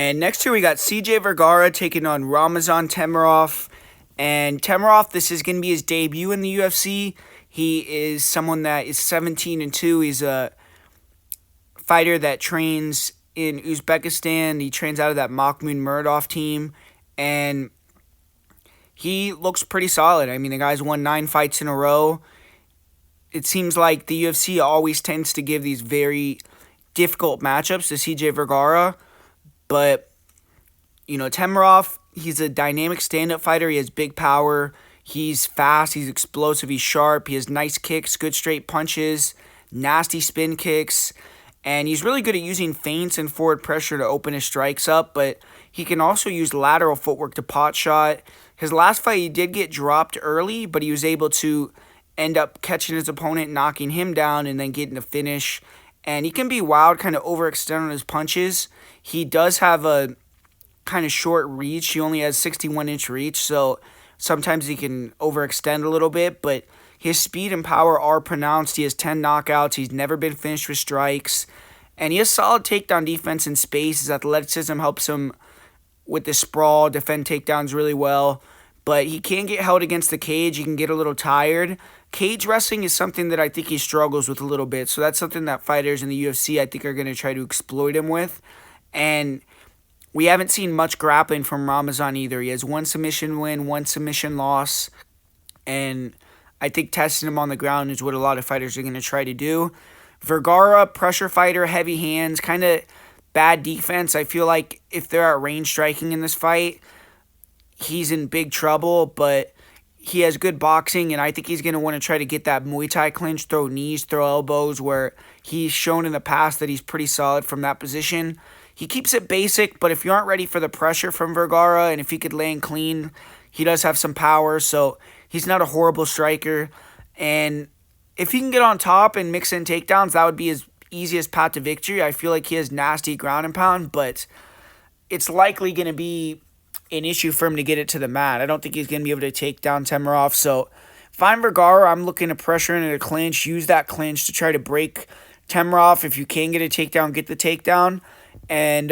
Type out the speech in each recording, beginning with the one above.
And next here we got CJ Vergara taking on Ramazan Temirov. And Temirov, this is going to be his debut in the UFC. He is someone that is 17-2. He's a fighter that trains in Uzbekistan. He trains out of that Makhmud Muradov team. And he looks pretty solid. I mean, the guy's won 9 fights in a row. It seems like the UFC always tends to give these very difficult matchups to CJ Vergara. But, Temirov, he's a dynamic stand-up fighter. He has big power. He's fast. He's explosive. He's sharp. He has nice kicks, good straight punches, nasty spin kicks. And he's really good at using feints and forward pressure to open his strikes up. But he can also use lateral footwork to pot shot. His last fight, he did get dropped early, but he was able to end up catching his opponent, knocking him down, and then getting a finish. And he can be wild, kind of overextend on his punches. He does have a kind of short reach. He only has 61-inch reach, so sometimes he can overextend a little bit, but his speed and power are pronounced. He has 10 knockouts. He's never been finished with strikes, and he has solid takedown defense in space. His athleticism helps him with the sprawl, defend takedowns really well, but he can get held against the cage. He can get a little tired. Cage wrestling is something that I think he struggles with a little bit, so that's something that fighters in the UFC I think are going to try to exploit him with. And we haven't seen much grappling from Ramazan either. He has 1 submission win, 1 submission loss, and I think testing him on the ground is what a lot of fighters are going to try to do. Vergara, pressure fighter, heavy hands, kind of bad defense. I feel like if they're at range striking in this fight, he's in big trouble, but he has good boxing, and I think he's going to want to try to get that Muay Thai clinch, throw knees, throw elbows, where he's shown in the past that he's pretty solid from that position. He keeps it basic, but if you aren't ready for the pressure from Vergara, and if he could land clean, he does have some power, so he's not a horrible striker. And if he can get on top and mix in takedowns, that would be his easiest path to victory. I feel like he has nasty ground and pound, but it's likely going to be an issue for him to get it to the mat. I don't think he's going to be able to take down Temirov. So if I'm Vergara, I'm looking to pressure into a clinch, use that clinch to try to break Temirov. If you can get a takedown, get the takedown, and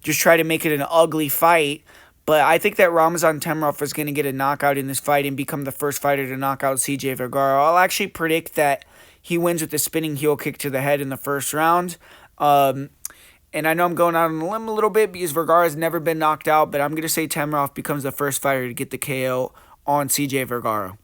just try to make it an ugly fight. But I think that Ramazan Temirov is going to get a knockout in this fight and become the first fighter to knock out CJ Vergara. I'll actually predict that he wins with a spinning heel kick to the head in the first round. And I know I'm going out on a limb a little bit because Vergara has never been knocked out, but I'm going to say Temirov becomes the first fighter to get the KO on CJ Vergara.